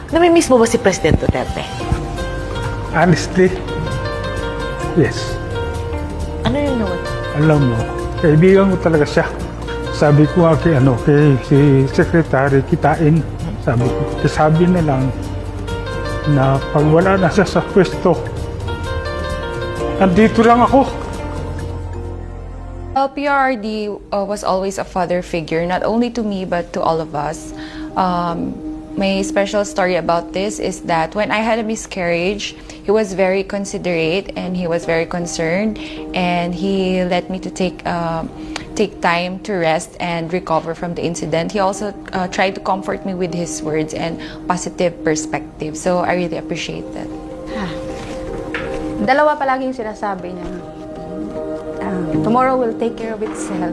Namimiss mo ba si President Duterte? Honestly, yes. Ano yung naman? Alam mo, kaibigan ko talaga siya. Sabi ko nga kay si Secretary Kitain, sabi na lang na pag wala na siya sa pwesto, nandito lang ako. PRRD was always a father figure, not only to me but to all of us. My special story about this is that when I had a miscarriage, he was very considerate and he was very concerned, and he let me to take time to rest and recover from the incident. He also tried to comfort me with his words and positive perspective. So I really appreciate that. Dalawa palaging sinasabi niya. Tomorrow will take care of itself.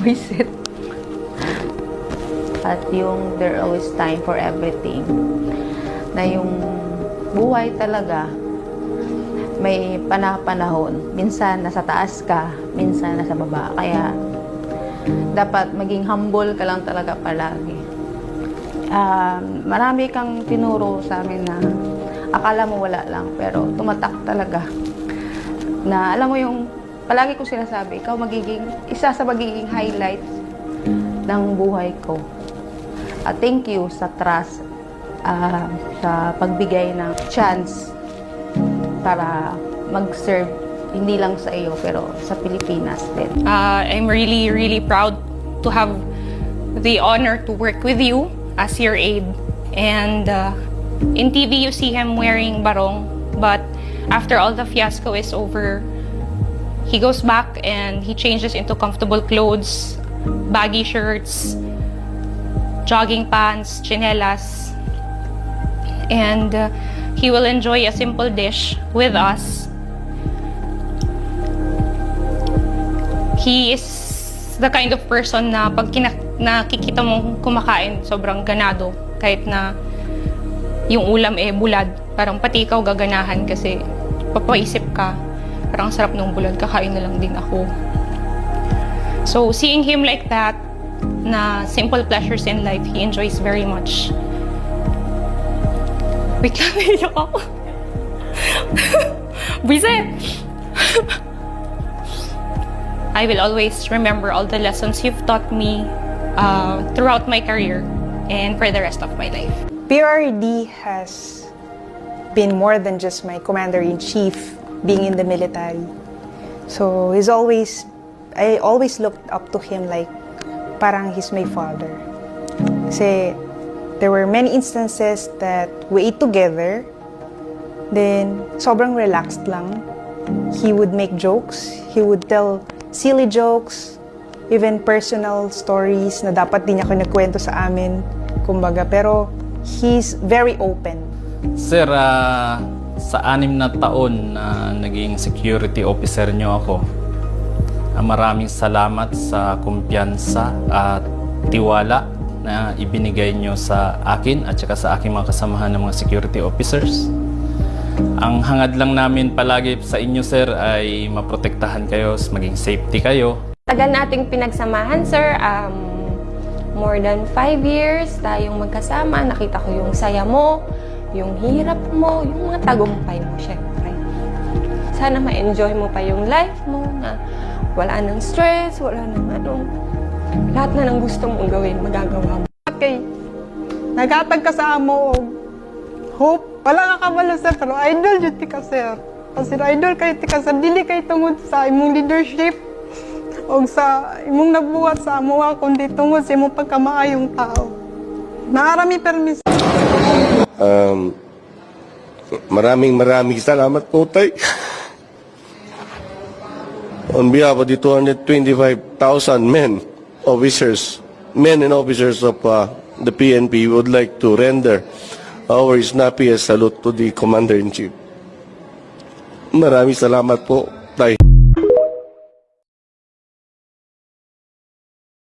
Visit. At yung there always time for everything. Na yung buhay talaga may panahon. Minsan nasa taas ka, minsan nasa baba. Kaya dapat maging humble ka lang talaga palagi. Marami kang tinuro sa amin na akala mo wala lang, pero tumatak talaga. Na alam mo yung palagi ko sinasabi, ikaw magiging isa sa magiging highlights ng buhay ko. Thank you sa trust, sa pagbigay ng chance para mag-serve hindi lang sa iyo pero sa Pilipinas din. I'm really, really proud to have the honor to work with you as your aide. And in TV, you see him wearing barong, but after all the fiasco is over, he goes back and he changes into comfortable clothes, baggy shirts, jogging pants, chinelas, and he will enjoy a simple dish with us. He is the kind of person na pag nakikita mong kumakain, sobrang ganado, kahit na yung ulam bulad, parang pati ikaw gaganahan kasi papaisip ka, parang sarap ng bulad, kakain na lang din ako. So seeing him like that, na simple pleasures in life, he enjoys very much. Wait lang, naiyak ako. Brizet! I will always remember all the lessons you've taught me throughout my career and for the rest of my life. PRRD has been more than just my commander-in-chief being in the military. So I always looked up to him like parang he's my father. Kasi there were many instances that we ate together, then sobrang relaxed lang. He would make jokes, he would tell silly jokes, even personal stories na dapat di niya kinikwento sa amin, kumbaga. Pero he's very open. Sir, sa 6 na taon na naging security officer niyo ako, maraming salamat sa kumpiyansa at tiwala na ibinigay niyo sa akin at saka sa aking mga kasamahan ng mga security officers. Ang hangad lang namin palagi sa inyo, sir, ay maprotektahan kayo, maging safety kayo. Tagal nating pinagsamahan, sir. More than 5 years tayong magkasama. Nakita ko yung saya mo, yung hirap mo, yung mga tagumpay mo, syempre. Sana ma-enjoy mo pa yung life mo na wala nang stress, wala nang lahat na ng gusto mong gawin, magagawa mo. Okay, nagatag ka sa amo og hope. Wala ka kabalo, sir, pero idol yun ka, sir. Kasi idol kayo ka, sir, dili kayo tungod sa imong leadership o sa imong nabuhat sa amuha, kundi tungod sa imong pagkamaayong tao. Naarami permis. Maraming salamat po, Tay. On behalf of the 225,000 men and officers of the PNP, we would like to render our snappiest salute to the Commander-in-Chief. Maraming salamat po.